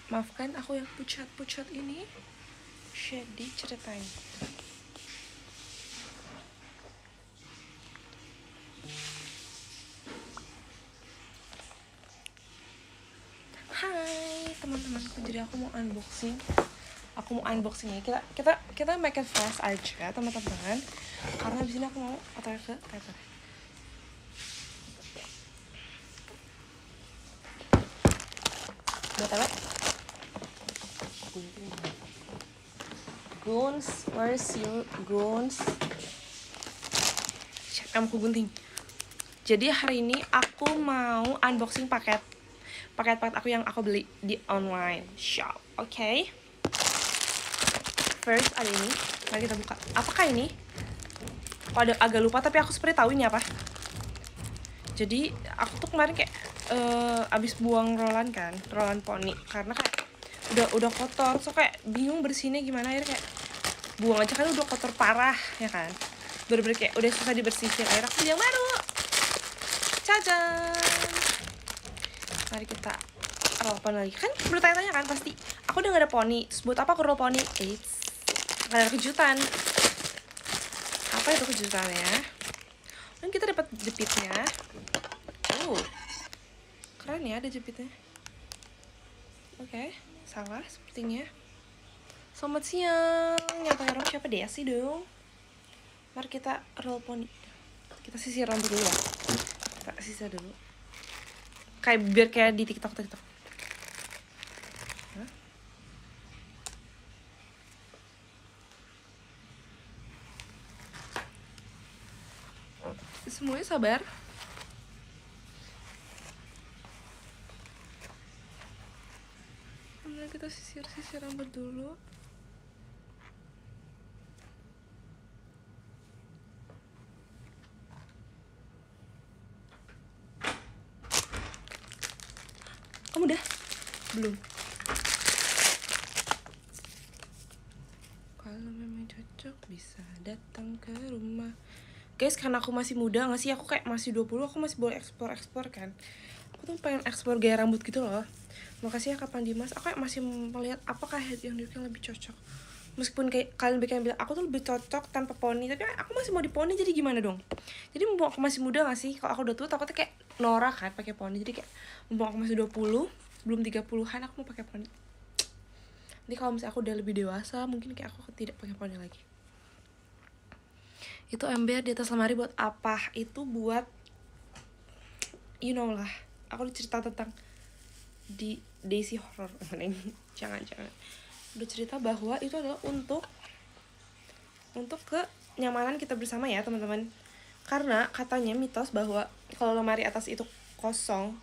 Maafkan aku yang pucat-pucat ini. Jadi ceritain. Hai teman-temanku, jadi aku mau unboxing. Ya. Kita make it fast aja teman-teman. Karena di sini aku mau otak ke paper. BTW. Goons, where's your goons? Kamu gunting. Jadi hari ini aku mau unboxing paket aku yang aku beli di online shop. Oke. First ada ini. Mari kita buka. Apakah ini? Aku agak lupa tapi aku seperti tahu ini apa. Jadi aku tuh kemarin kayak abis buang rolan poni karena kayak udah kotor, so kayak bingung bersihnya gimana, akhirnya kayak buang aja kan udah kotor parah ya kan, bener-bener kayak udah susah dibersihin, akhirnya aku beli yang baru. Cacan. Mari kita roll poni lagi. Kan bertanya-tanya kan pasti, aku udah gak ada poni, terus buat apa aku roll poni? Eits, ada kejutan. Apa itu kejutannya? Dan kita dapat jepitnya. Keren ya ada jepitnya. Oke, salah sepertinya. Selamat siang. Yang pakai rok siapa deh sih dong? Mari kita roll poni. Kita sisir rambut dulu ya. Kita sisir dulu. Kayak biar kayak di TikTok. Hah? Semuanya sabar. Kita sisir rambut dulu. Kamu udah? Belum. Kalau memang cocok bisa datang ke rumah. Guys, karena aku masih muda nggak sih, aku kayak masih 20, aku masih boleh eksplor kan. Aku tuh pengen eksplor gaya rambut gitu loh. Makasih ya Kapan Dimas. Aku kayak masih melihat apakah head yang lebih cocok. Meskipun kayak kalian bilang aku tuh lebih cocok tanpa poni, tapi aku masih mau di poni, jadi gimana dong? Jadi mumpung aku masih muda gak sih? Kalau aku udah tua takutnya kayak Nora kan pakai poni. Jadi kayak mumpung aku masih 20, belum 30-an, aku mau pakai poni. Jadi kalau misalnya aku udah lebih dewasa, mungkin kayak aku tidak pakai poni lagi. Itu ember di atas lemari buat apa? Itu buat you know lah. Aku cerita tentang di Daisy Horror. jangan udah cerita bahwa itu adalah untuk kenyamanan kita bersama ya teman-teman. Karena katanya mitos bahwa kalau lemari atas itu kosong,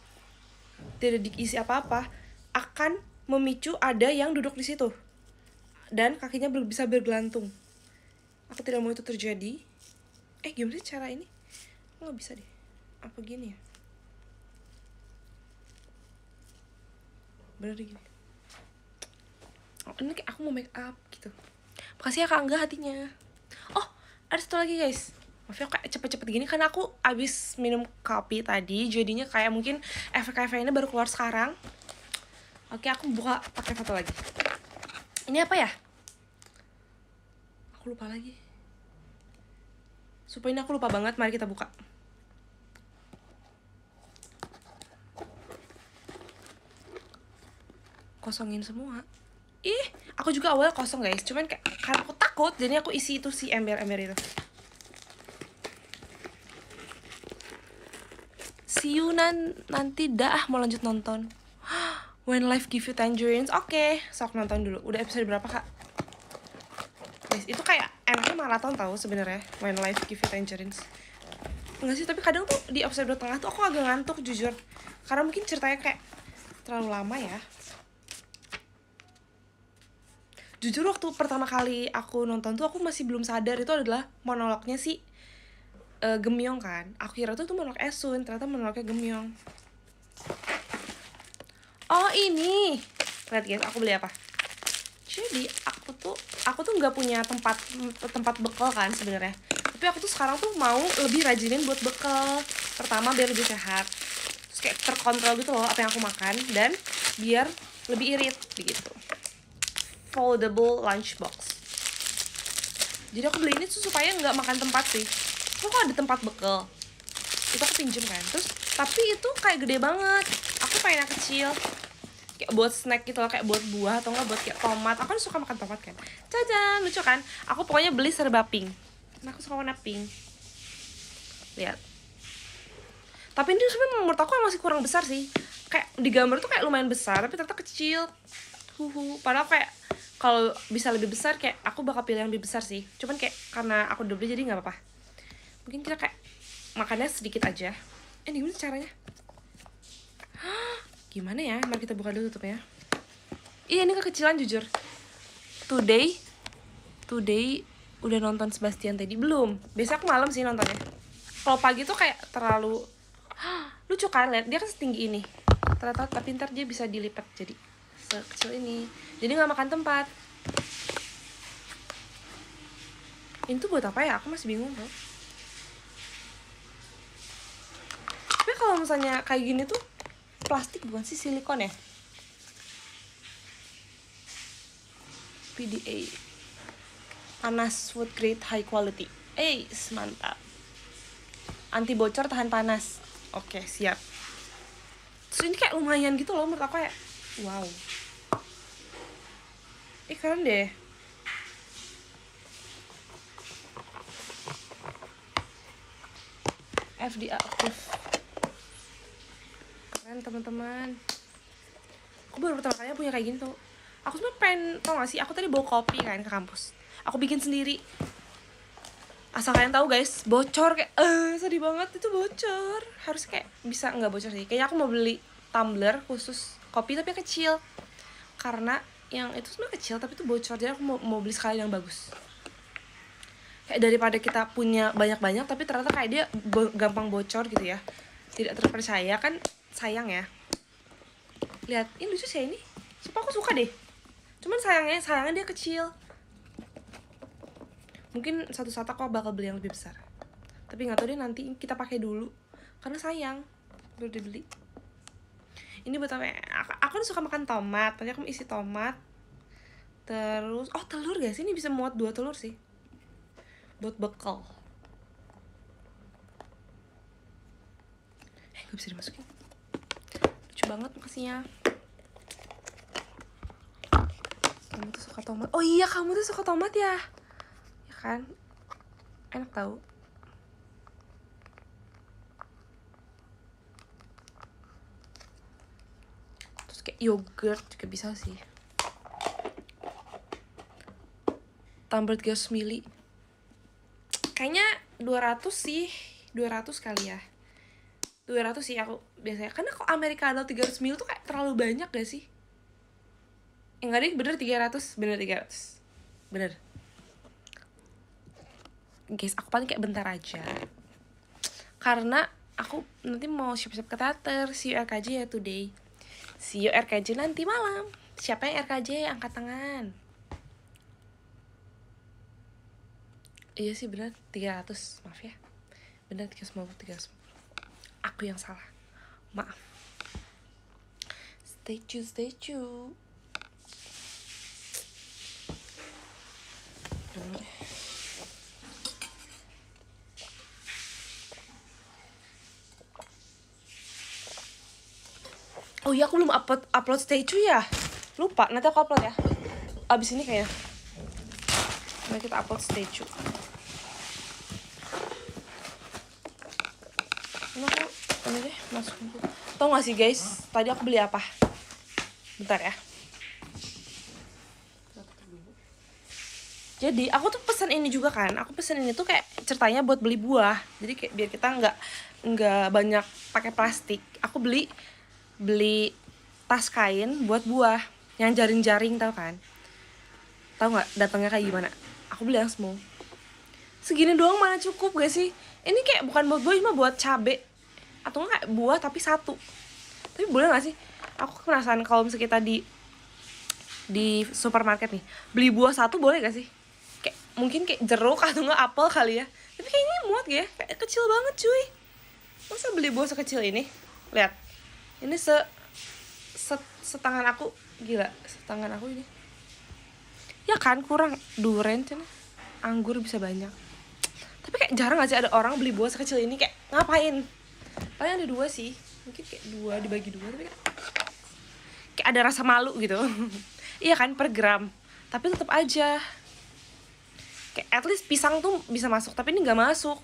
tidak diisi apa-apa, akan memicu ada yang duduk di situ dan kakinya bisa bergelantung. Aku tidak mau itu terjadi. Gimana sih cara ini? Aku nggak bisa deh. Apa gini ya? Bener gini. Ini kayak aku mau make up gitu. Makasih ya Kak Angga hatinya. Oh, ada satu lagi guys. Maaf ya kayak cepet-cepet gini karena aku abis minum kopi tadi, jadinya kayak mungkin efek-efeknya baru keluar sekarang. Oke, aku buka pakai foto lagi. Ini apa ya? Aku lupa lagi. Supaya ini aku lupa banget, mari kita buka. Kosongin semua. Aku juga awalnya kosong guys, cuman kayak karena aku takut, jadi aku isi itu si ember-ember itu. See you nanti dah mau lanjut nonton. When Life Give You Tangerines. Oke, sok nonton dulu. Udah episode berapa kak? Guys, itu kayak enaknya maraton tahu sebenarnya. When Life Give You Tangerines. Enggak sih, tapi kadang tuh di episode 2 tengah tuh aku agak ngantuk jujur. Karena mungkin ceritanya kayak terlalu lama ya. Jujur waktu pertama kali aku nonton tuh aku masih belum sadar itu adalah monolognya si Gemyong kan. Aku kira tuh monolog Esun, ternyata monolognya Gemyong. Oh ini, lihat guys, aku beli apa? Jadi aku tuh nggak punya tempat bekal kan sebenarnya. Tapi aku tuh sekarang tuh mau lebih rajinin buat bekal. Pertama biar lebih sehat, terus kayak terkontrol gitu loh apa yang aku makan, dan biar lebih irit begitu. Foldable lunchbox. Jadi aku beli ini tuh supaya nggak makan tempat sih. Kok ada tempat bekal? Itu aku pinjem kan. Terus tapi itu kayak gede banget. Aku pengen yang kecil. Kayak buat snack gitu loh, kayak buat buah atau enggak buat kayak tomat. Aku kan suka makan tomat kan. Cacan, lucu kan? Aku pokoknya beli serba pink. Nah, aku suka warna pink. Lihat. Tapi ini sebenarnya menurut aku masih kurang besar sih. Kayak di gambar tuh kayak lumayan besar, tapi ternyata kecil. Padahal kayak kalau bisa lebih besar kayak aku bakal pilih yang lebih besar sih. Cuman kayak karena aku udah beli jadi nggak apa-apa. Mungkin kita kayak makannya sedikit aja. Ini gimana caranya? Gimana ya? Mari kita buka dulu tutupnya. Iya, ini kekecilan jujur. Today udah nonton Sebastian tadi belum? Biasa aku malam sih nontonnya. Kalau pagi tuh kayak terlalu lucu kan, lihat dia kan setinggi ini. Ternyata tapi ntar dia bisa dilipat jadi sekecil ini. Jadi nggak makan tempat. Ini tuh buat apa ya? Aku masih bingung bro. Tapi kalau misalnya kayak gini tuh plastik bukan sih, silikon ya? PDA panas, food grade, high quality. Mantap. Anti bocor, tahan panas. Oke, siap. Terus ini kayak lumayan gitu loh menurut aku, kayak wow. Keren deh. FDA approved. Keren teman-teman. Aku baru pertama kali punya kayak gini tuh. Aku sebenernya pengen, tau gak sih, aku tadi bawa kopi kan ke kampus. Aku bikin sendiri. Asal kalian tahu guys, bocor kayak sedih banget, itu bocor. Harus kayak bisa nggak bocor sih. Kayaknya aku mau beli tumbler khusus kopi tapi kecil. Karena yang itu sebenarnya kecil tapi itu bocor, jadi aku mau beli sekali yang bagus. Kayak daripada kita punya banyak-banyak tapi ternyata kayak dia gampang bocor gitu ya. Tidak terpercaya kan, sayang ya. Lihat, ini lucu sih ini. Sumpah aku suka deh. Cuman sayangnya dia kecil. Mungkin suatu saat aku bakal beli yang lebih besar. Tapi nggak tahu deh, nanti kita pakai dulu. Karena sayang baru dibeli. Ini buat apa? Aku suka makan tomat. Tadi aku isi tomat. Terus, telur guys. Ini bisa muat 2 telur sih. Buat bekal. Gak bisa dimasukin. Lucu banget, makasihnya. Kamu tuh suka tomat. Oh iya, kamu tuh suka tomat ya? Ya kan? Enak tau. Terus kayak yogurt juga bisa sih. Tumbler 300 ml. Kayaknya 200 sih. 200 kali ya. 200 sih aku biasanya. Karena kok americano 300 ml tuh kayak terlalu banyak gak sih? Enggak deh, bener 300. Bener 300. Bener. Guys, aku paling kayak bentar aja. Karena aku nanti mau siap-siap ke teater. See you RKJ ya today. See you RKJ nanti malam. Siapa yang RKJ? Angkat tangan. Iya sih bener 300. Maaf ya. Bener 350. Aku yang salah. Maaf. Stay tuned. Dulu deh. Oh iya, aku belum upload statue ya. Lupa, nanti aku upload ya. Abis ini kayaknya. Mari kita upload statue. Ini deh, masukin dulu. Tau gak sih guys, tadi aku beli apa? Bentar ya. Jadi aku tuh pesen ini juga kan. Aku pesen ini tuh kayak ceritanya buat beli buah. Jadi kayak biar kita nggak banyak pakai plastik. Aku beli tas kain buat buah yang jaring-jaring, tau kan? Tau nggak datangnya kayak gimana? Aku beli yang small. Segini doang mana cukup gak sih? Ini kayak bukan buat buah, cuma buat cabe atau nggak buah tapi satu. Tapi boleh nggak sih? Aku penasaran kalau misalnya kita di supermarket nih beli buah satu boleh gak sih? Kayak mungkin kayak jeruk atau nggak apel kali ya. Tapi kayaknya muat gak ya? Kayak kecil banget cuy. Masa beli buah sekecil ini? Lihat. Ini setangan aku, gila, setangan aku ini. Ya kan, kurang duren cina. Anggur bisa banyak. Tapi kayak jarang gak sih ada orang beli buah sekecil ini, kayak ngapain? Paling ada 2 sih, mungkin kayak 2 dibagi 2, tapi kayak ada rasa malu gitu. Iya kan, per gram. Tapi tetap aja kayak at least pisang tuh bisa masuk, tapi ini nggak masuk.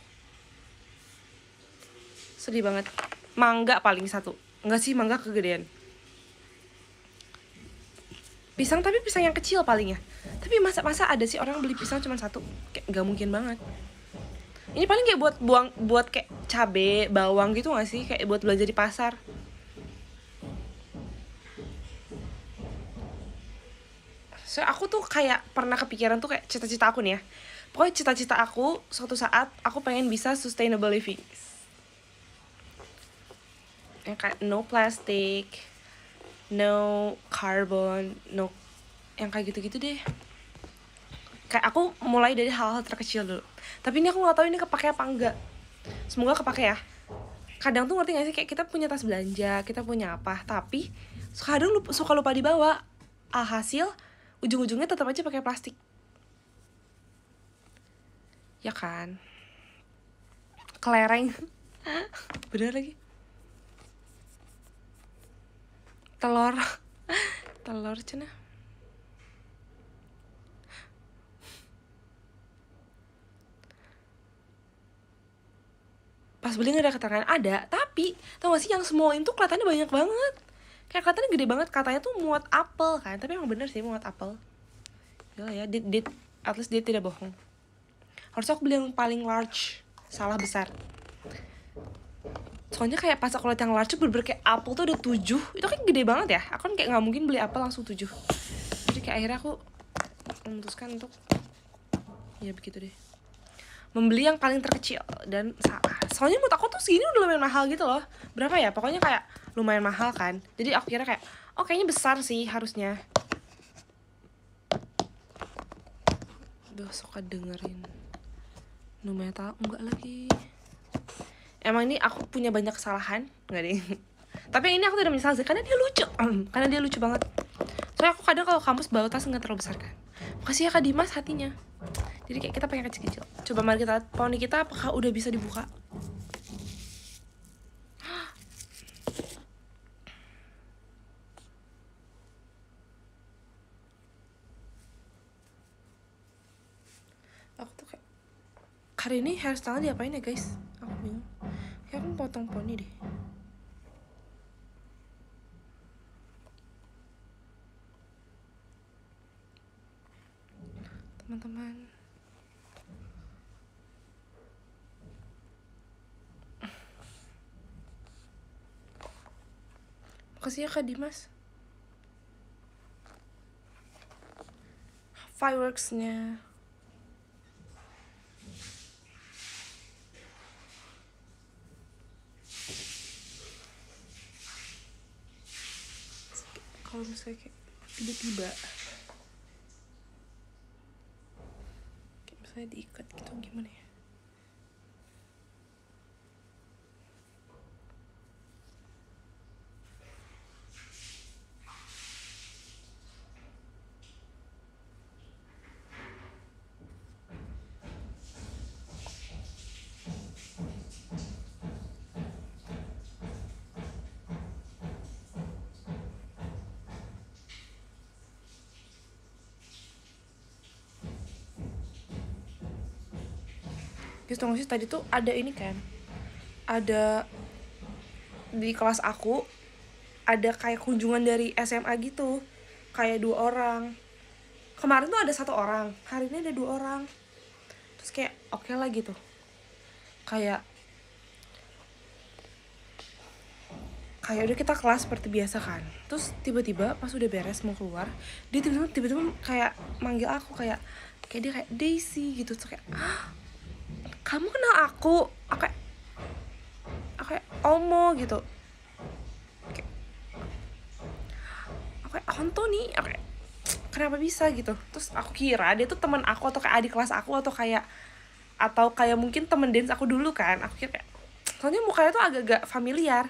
Sedih banget. Mangga paling 1. Enggak sih, mangga kegedean. Pisang, tapi pisang yang kecil paling ya. Tapi masa ada sih orang beli pisang cuma 1? Kayak nggak mungkin banget. Ini paling kayak buat kayak cabe, bawang gitu nggak sih? Kayak buat belanja di pasar. So aku tuh kayak pernah kepikiran tuh kayak cita-cita aku nih ya. Pokoknya cita-cita aku suatu saat aku pengen bisa sustainable living. Yang kayak no plastic, no carbon, no, yang kayak gitu-gitu deh. Kayak aku mulai dari hal-hal terkecil dulu. Tapi ini aku nggak tahu ini kepake apa enggak. Semoga kepake ya. Kadang tuh ngerti gak sih, kayak kita punya tas belanja, kita punya apa, tapi kadang suka lupa dibawa. Alhasil ujung-ujungnya tetap aja pakai plastik. Ya kan? Kelereng. Bener lagi. Telur cina. Pas beli gak ada keterangan, ada. Tapi tau gak sih yang small itu kelihatannya banyak banget. Kayak kelihatannya gede banget, katanya tuh muat apel kan. Tapi emang bener sih muat apel. Gila ya, at least dia tidak bohong. Harusnya aku beli yang paling large. Salah besar. Soalnya kayak pas aku liat yang large bener-bener kayak apel tuh ada 7. Itu kan gede banget ya. Aku kan kayak gak mungkin beli apel langsung 7. Jadi kayak akhirnya aku memutuskan untuk ya begitu deh, membeli yang paling terkecil. Dan salah. Soalnya menurut aku tuh segini udah lumayan mahal gitu loh. Berapa ya? Pokoknya kayak lumayan mahal kan. Jadi aku kira kayak, oh kayaknya besar sih harusnya. Duh, suka dengerin nu metal. Enggak lagi. Emang ini aku punya banyak kesalahan. Enggak deh. Tapi ini aku tidak menyesal sih, karena dia lucu. Karena dia lucu banget. Soalnya aku kadang kalau kampus bawa tas nggak terlalu besar kan. Makasih ya Kak Dimas hatinya. Jadi kayak kita pengen kecil-kecil. Coba mari kita lihat poni kita apakah udah bisa dibuka. Aku tuh kayak, hari ini hairstyle diapain ya guys? Aku bingung. Kayak aku potong poni deh. Teman-teman, makasih ya Kak Dimas. Fireworksnya. Kalau misalnya kayak tiba-tiba kayak misalnya diikat gitu gimana ya? Guys, tau gak sih tadi tuh ada ini kan, ada di kelas aku ada kayak kunjungan dari SMA gitu, kayak 2 orang. Kemarin tuh ada 1 orang, hari ini ada 2 orang. Terus kayak oke lah gitu, kayak udah kita kelas seperti biasa kan. Terus tiba-tiba pas udah beres mau keluar, dia tiba-tiba kayak manggil aku, kayak dia kayak Daisy gitu. Terus kayak, kamu kenal aku? Aku kayak Omo gitu. Aku kayak Antoni. Aku kayak, kenapa bisa gitu? Terus aku kira dia tuh teman aku atau kayak adik kelas aku atau kayak mungkin temen dance aku dulu kan. Aku kira kayak, soalnya mukanya tuh agak-agak familiar.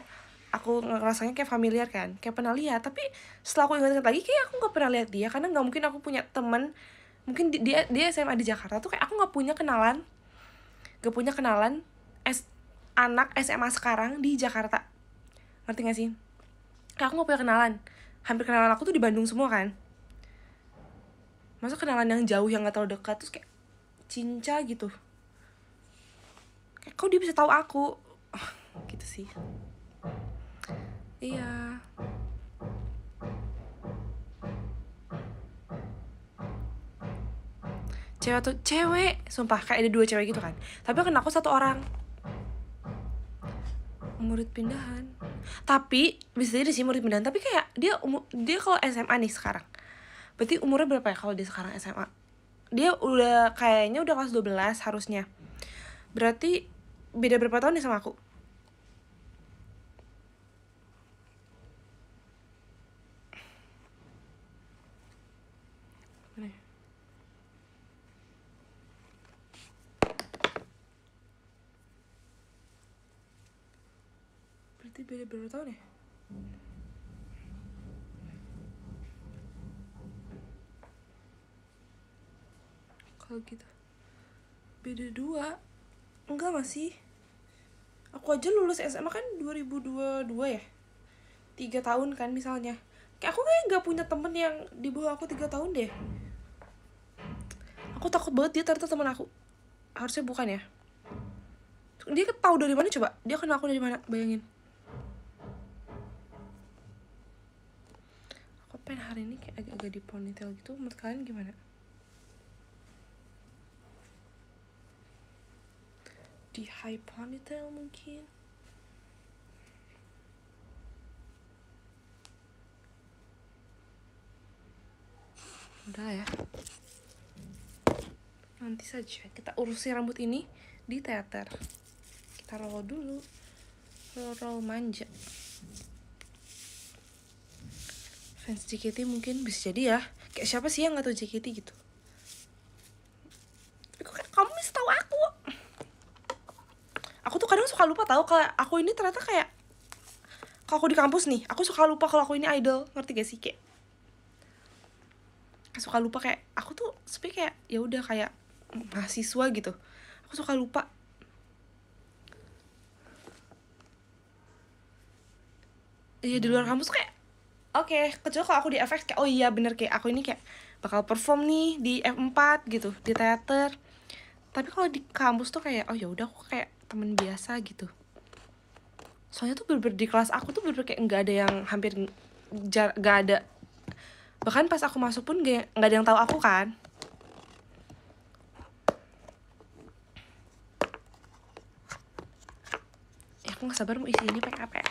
aku ngerasanya kayak familiar kan, kayak pernah lihat. Tapi setelah aku ingat-ingat lagi, kayak aku nggak pernah lihat dia, karena nggak mungkin aku punya teman. Mungkin dia SMA di Jakarta tuh, kayak aku nggak punya kenalan anak SMA sekarang di Jakarta, ngerti gak sih? Kayak aku nggak punya kenalan. Hampir kenalan aku tuh di Bandung semua kan. Masa kenalan yang jauh yang nggak terlalu dekat, terus kayak cinca gitu. Kayak kok dia bisa tahu aku, gitu sih. Iya. Cewek, sumpah kayak ada 2 cewek gitu kan. Tapi kan aku 1 orang. Murid pindahan. Tapi bisa jadi sih murid pindahan, tapi kayak dia kalau SMA nih sekarang. Berarti umurnya berapa ya kalau dia sekarang SMA? Dia udah kayaknya udah kelas 12 harusnya. Berarti beda berapa tahun nih sama aku? Mana ya? Berarti beda berapa tahun ya? Kalau gitu beda 2. Enggak gak sih? Aku aja lulus SMA kan 2022 ya, 3 tahun kan misalnya. Kayak aku kayak gak punya temen yang di bawah aku 3 tahun deh. Aku takut banget dia ternyata temen aku. Harusnya bukan ya. Dia tahu dari mana coba? Dia kenal aku dari mana? Bayangin. Aku pengen hari ini kayak agak-agak di ponytail gitu. Menurut kalian gimana? Di high ponytail mungkin. Udah ya, nanti saja kita urusin rambut ini di teater. Kita roll dulu, roll manja. Fans JKT mungkin bisa jadi ya. Kayak siapa sih yang nggak tahu JKT gitu? Tapi kok kan kamu bisa tahu aku? Aku tuh kadang suka lupa tahu kalau aku ini ternyata kayak, kalau aku di kampus nih, aku suka lupa kalau aku ini idol, ngerti gak sih? Kayak suka lupa kayak aku tuh sebenarnya kayak ya udah kayak mahasiswa gitu. Aku suka lupa. Iya di luar kampus kayak oke, kecuali kalau aku di FX kayak oh iya bener kayak aku ini kayak bakal perform nih di F4 gitu, di teater. Tapi kalau di kampus tuh kayak oh ya udah aku kayak temen biasa gitu. Soalnya tuh bener-bener di kelas aku tuh bener-bener kayak nggak ada yang hampir nggak ada. Bahkan pas aku masuk pun nggak ada yang tahu aku kan. Ya aku nggak sabar mau isi ini pakai apa ya.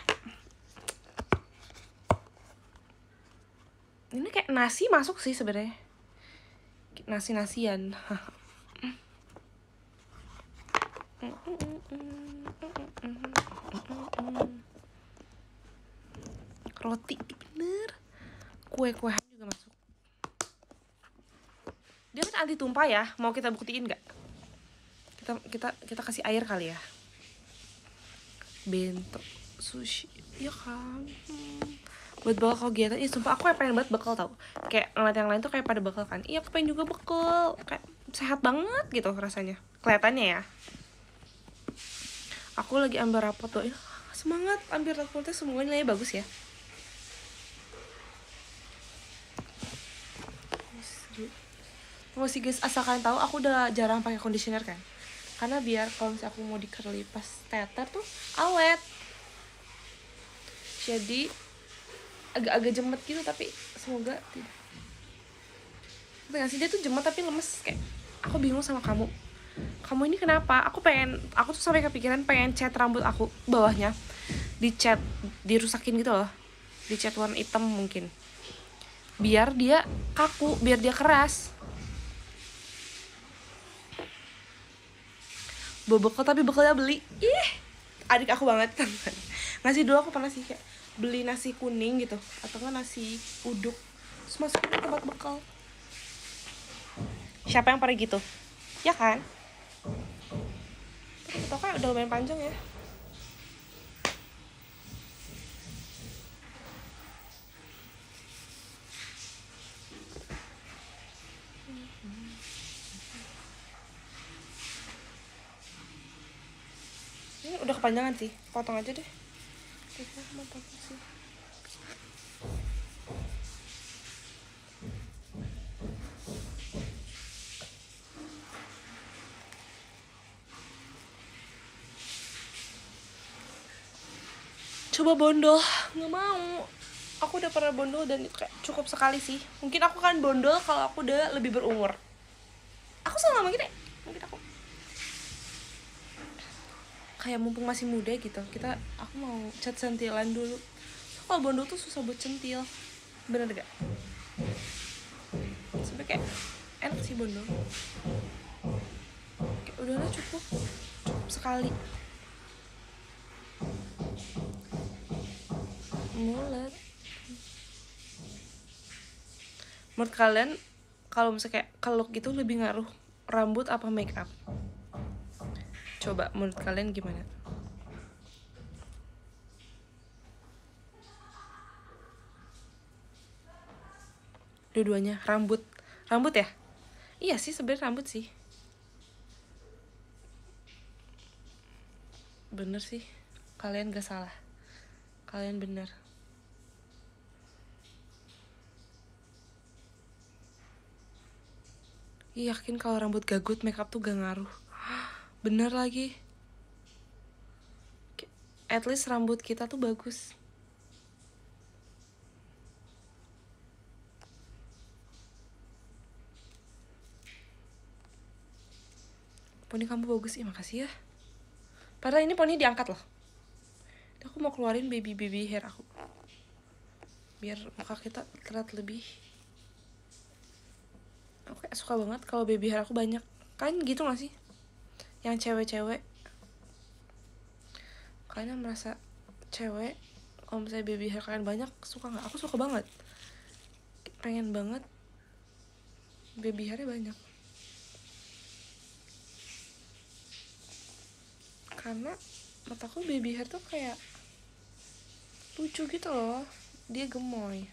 Ini kayak nasi masuk sih sebenarnya. Nasi-nasian. Roti bener. Kue-kuean juga masuk. Dia kan anti tumpah ya. Mau kita buktiin nggak? Kita kasih air kali ya. Bento sushi ya kan. Buat bakal kegiatan, sumpah aku kayak pengen banget bekal tau. Kayak ngeliat yang lain tuh kayak pada bekal kan. Iya aku pengen juga bekal. Kayak sehat banget gitu rasanya. Kelihatannya ya. Aku lagi ambil rapot tuh. Semangat ambil rapotnya, semuanya nilainya bagus ya. Oh sih guys, asal kalian tahu aku udah jarang pakai conditioner kan. Karena biar kalau misalnya aku mau di curly pas teater tuh awet. Jadi agak-agak jemet gitu, tapi semoga tidak. Nggak sih, dia tuh jemet tapi lemes. Kayak aku bingung sama kamu ini kenapa? Aku tuh sampai kepikiran pengen cat rambut aku bawahnya, dicat, dirusakin gitu loh, dicat warna hitam mungkin, biar dia kaku, biar dia keras. Bekal tapi bekalnya beli. Adik aku banget kan. Ngasih dulu aku pernah sih kayak beli nasi kuning gitu atau kan nasi uduk terus masukin ke tempat bekal. Siapa yang pernah gitu? Ya kan? Tapi kayak udah lumayan panjang ya. Ini udah kepanjangan sih, potong aja deh. Kita mau potong sih. Coba bondol, nggak mau. Aku udah pernah bondol dan itu kayak cukup sekali sih. Mungkin aku kan bondol kalau aku udah lebih berumur. Aku sama gini, mungkin aku kayak mumpung masih muda gitu. Aku mau cat sentilan dulu. So, kalau bondol tuh susah buat centil, bener gak? Sampai kayak enak sih bondol. Kayak udahlah cukup sekali. Mulet. Menurut kalian kalau misalnya kayak ke look gitu lebih ngaruh rambut apa make up? Coba menurut kalian gimana? Dua-duanya. Rambut ya? Iya sih sebenarnya rambut sih. Bener sih, kalian gak salah, kalian bener. Yakin kalau rambut gagut makeup tuh gak ngaruh. Bener lagi. At least rambut kita tuh bagus. Poni kamu bagus, makasih ya. Padahal ini poni diangkat loh. Aku mau keluarin baby hair aku, biar muka kita terlihat lebih. Aku kayak suka banget kalau baby hair aku banyak. Kalian gitu gak sih? Yang cewek-cewek, kalian merasa cewek kalau misalnya baby hair kalian banyak, suka gak? Aku suka banget, pengen banget baby hairnya banyak. Karena mataku baby hair tuh kayak lucu gitu loh, dia gemoy.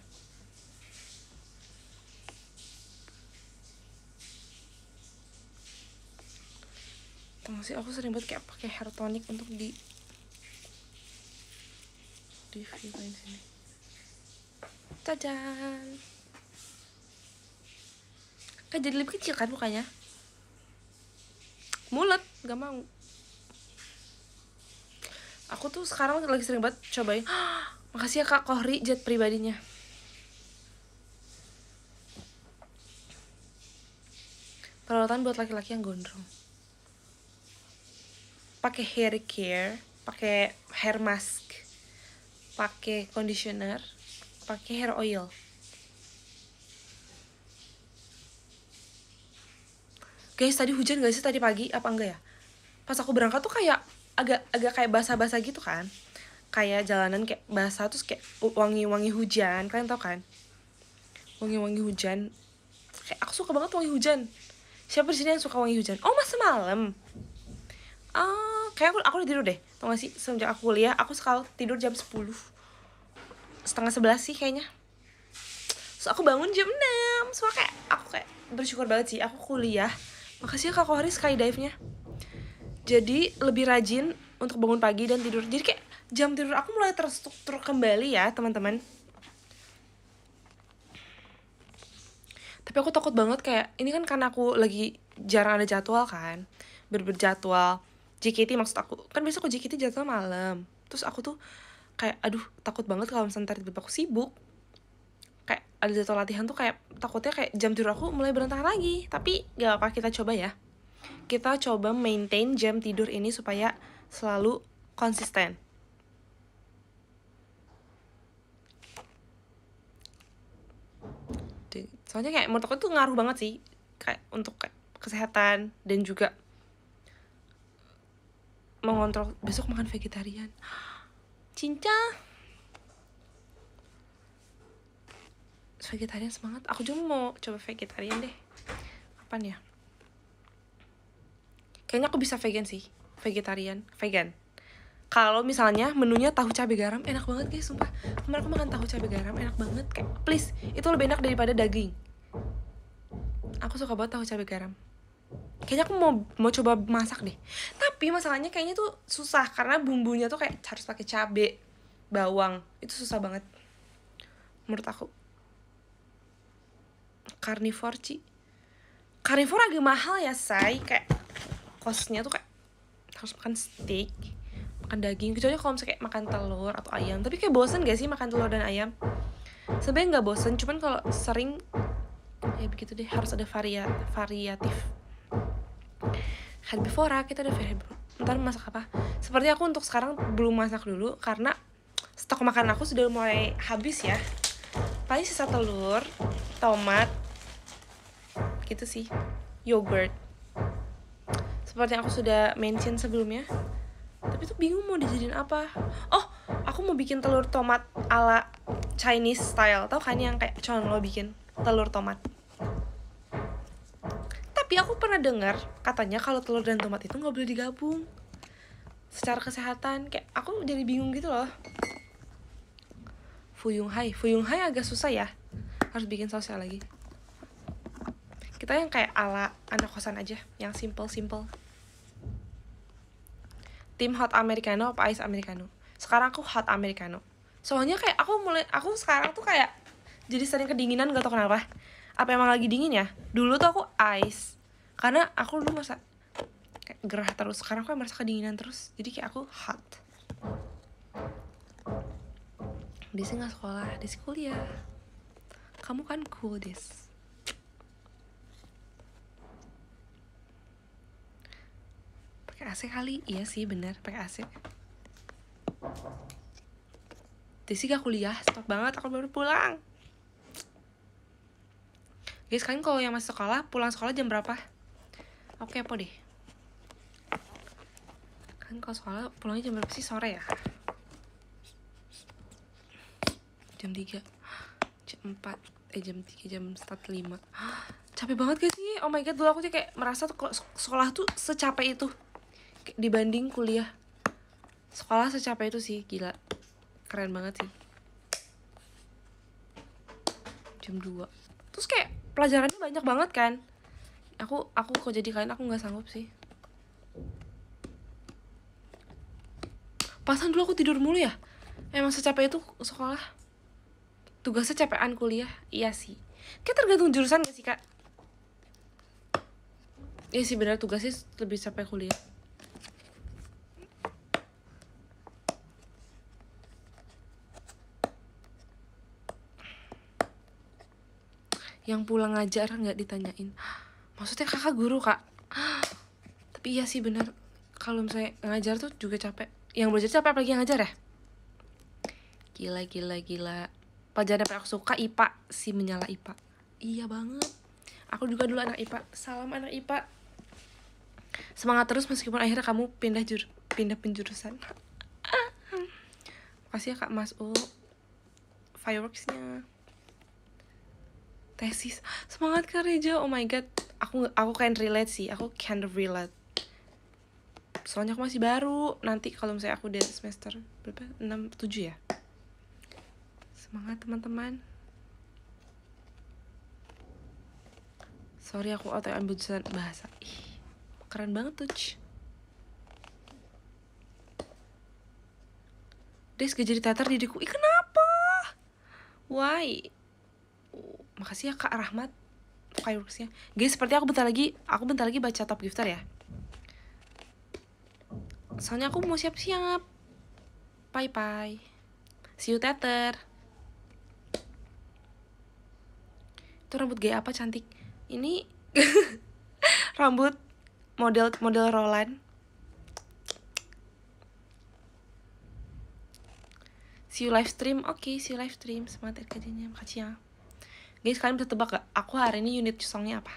Tengah sih aku sering banget kayak pakai hair tonic untuk di videoin sini. Cacan. Kan jadi lebih kecil kan mukanya. Mulet, gak mau. Aku tuh sekarang lagi sering banget cobain. Makasih ya Kak Kohri jet pribadinya. Perawatan buat laki-laki yang gondrong. Pakai hair care, pakai hair mask, pakai conditioner, pakai hair oil. Guys, tadi hujan gak sih tadi pagi? Apa enggak ya? Pas aku berangkat tuh kayak agak kayak basah-basah gitu kan. Kayak jalanan kayak basah terus kayak wangi-wangi hujan. Kalian tau kan? Wangi-wangi hujan. Kayak aku suka banget wangi hujan. Siapa di sini yang suka wangi hujan? Oh, mas semalam. Kayak aku udah tidur deh. Tau gak sih, semenjak aku kuliah, aku selalu tidur jam 10. Setengah 11 sih kayaknya. So aku bangun jam 6. So aku kayak bersyukur banget sih aku kuliah. Makasih ya Kak Kohari skydive-nya. Jadi lebih rajin untuk bangun pagi dan tidur. Jadi kayak jam tidur aku mulai terstruktur kembali ya teman-teman. Tapi aku takut banget kayak ini kan karena aku lagi jarang ada jadwal kan, berjadwal JKT maksud aku. Kan biasa aku JKT jadwal malam. Terus aku tuh kayak aduh takut banget kalau misalnya ntar tiba-tiba aku sibuk. Kayak ada jadwal latihan tuh kayak takutnya kayak jam tidur aku mulai berantakan lagi. Tapi gak apa, kita coba ya. Kita coba maintain jam tidur ini supaya selalu konsisten. Soalnya kayak menurut aku tuh ngaruh banget sih kayak untuk kayak kesehatan dan juga mengontrol. Besok makan vegetarian. Cinca. Vegetarian semangat. Aku juga mau coba vegetarian deh. Kapan ya? Kayaknya aku bisa vegan sih. Vegan. Kalau misalnya menunya tahu cabai garam, enak banget guys, sumpah. Kemarin aku makan tahu cabai garam, enak banget. Kayak please, itu lebih enak daripada daging. Aku suka banget tahu cabai garam. Kayaknya aku mau coba masak deh. Tapi masalahnya kayaknya tuh susah karena bumbunya tuh kayak harus pakai cabe, bawang. Itu susah banget menurut aku. Carnivore agak mahal ya, say. Kayak costnya tuh kayak harus makan steak, makan daging. Kecuali kalau misalnya kayak makan telur atau ayam. Tapi kayak bosen gak sih makan telur dan ayam? Sebenarnya nggak bosen, cuman kalau sering ya begitu deh, harus ada variatif. Herbivora, kita ada herbivora. Ntar masak apa? Seperti aku untuk sekarang belum masak dulu karena stok makanan aku sudah mulai habis ya. Paling sisa telur, tomat, gitu sih, yogurt. Seperti yang aku sudah mention sebelumnya. Tapi tuh bingung mau dijadiin apa. Oh, aku mau bikin telur tomat ala Chinese style. Tau kan yang kayak conlo bikin telur tomat. Tapi aku pernah dengar katanya kalau telur dan tomat itu nggak boleh digabung. Secara kesehatan, kayak aku jadi bingung gitu loh. Fuyung Hai agak susah ya. Harus bikin sausnya lagi. Kita yang kayak ala anak kosan aja, yang simple. Tim hot americano apa ice americano? Sekarang aku hot americano. Soalnya kayak aku sekarang tuh kayak jadi sering kedinginan, gak tau kenapa. Apa emang lagi dingin ya? Dulu tuh aku ice. Karena aku dulu merasa kayak gerah terus. Sekarang aku merasa kedinginan terus. Jadi kayak aku hot. Desi gak sekolah, Desi kuliah. Kamu kan cool, Des. Pakai AC kali? Iya sih, bener, pakai AC. Desi gak kuliah, stop banget, aku baru pulang. Guys, kalian kalau yang masih sekolah, pulang sekolah jam berapa? Oke, apa deh? Kan kalau sekolah pulangnya jam berapa sih? Sore ya? Jam 3, jam 4, jam 3, jam 4:05. Capek banget gak sih? Oh my god, dulu aku tuh kayak merasa tuh kalau sekolah tuh secapek itu dibanding kuliah. Sekolah secapek itu sih, gila. Keren banget sih. Jam 2. Terus kayak pelajarannya banyak banget kan. Aku kok jadi kalian aku gak sanggup sih. Pasan dulu aku tidur mulu ya. Emang secapek itu sekolah. Tugasnya capean kuliah. Iya sih. Kayak tergantung jurusan gak sih, Kak? Iya sih, benar, tugasnya lebih capek kuliah. Yang pulang ngajar nggak ditanyain. Maksudnya kakak guru, Kak? Tapi iya sih benar. Kalau misalnya ngajar tuh juga capek. Yang belajar capek apalagi yang ngajar ya. Gila. Pelajaran yang aku suka IPA, si menyala IPA. Iya banget. Aku juga dulu anak IPA. Salam anak IPA. Semangat terus meskipun akhirnya kamu pindah penjurusan. Makasih ya Kak Mas U. Fireworksnya. Tesis. Semangat Kak Reja. Oh my god. Aku can relate sih. Aku can relate. Soalnya aku masih baru. Nanti kalau misalnya aku udah semester berapa? 6, 7 ya. Semangat teman-teman. Sorry aku auto ambil jurusan bahasa. Ih, keren banget tuh. Des gak jadi teater diriku. Ih kenapa? Why? Makasih ya Kak Rahmat fireworksnya. Guys, seperti aku bentar lagi baca top gifter ya. Soalnya aku mau siap-siap. Bye. See you teater. Itu rambut gaya apa cantik. Ini rambut model Roland. See you live stream. Oke, see you live stream. Semangat kerjanya. Makasih ya. Guys, kalian bisa tebak gak? Aku hari ini unit songnya apa?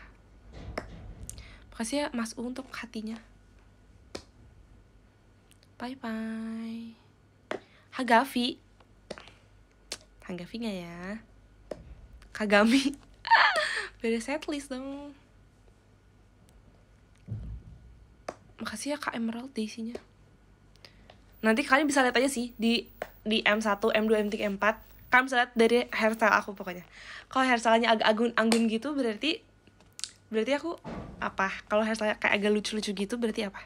Makasih ya Mas U untuk hatinya. Bye. Hagafi gak ya? Kagami. Beda setlist dong. Makasih ya Kak Emerald isinya. Nanti kalian bisa lihat aja sih di M1, M2, M3, M4. Kalian bisa lihat dari hairstyle aku pokoknya. Kalau hairstylenya agak anggun gitu berarti aku apa? Kalau hairstyle kayak agak lucu-lucu gitu berarti apa?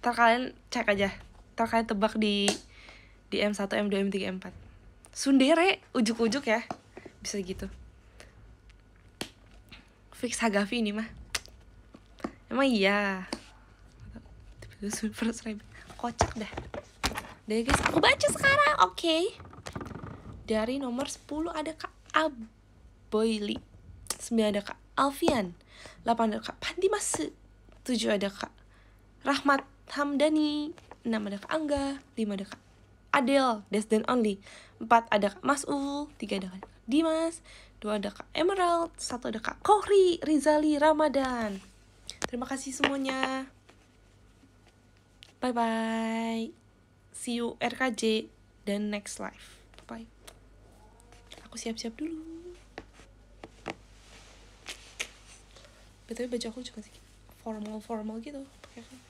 Ntar kalian cek aja. Ntar kalian tebak di M1, M2, M3, M4. Sundere, ujuk-ujuk ya. Bisa gitu. Fix Hagafi ini mah. Emang iya. First rabbit. Kocak dah. Deh guys, aku baca sekarang. Oke. Dari nomor 10 ada Kak Aboyli. 9 ada Kak Alfian. 8 ada Kak Pandimas. 7 ada Kak Rahmat Hamdani. 6 ada Kak Angga. 5 ada Kak Adel, Des dan Only. 4 ada Kak Mas'ul. 3 ada Kak Dimas. 2 ada Kak Emerald. 1 ada Kak Kohri Rizali Ramadan. Terima kasih semuanya. Bye bye. See you RKJ dan next live. Bye. Aku siap-siap dulu. Betul baju aku juga sih formal gitu. Pakai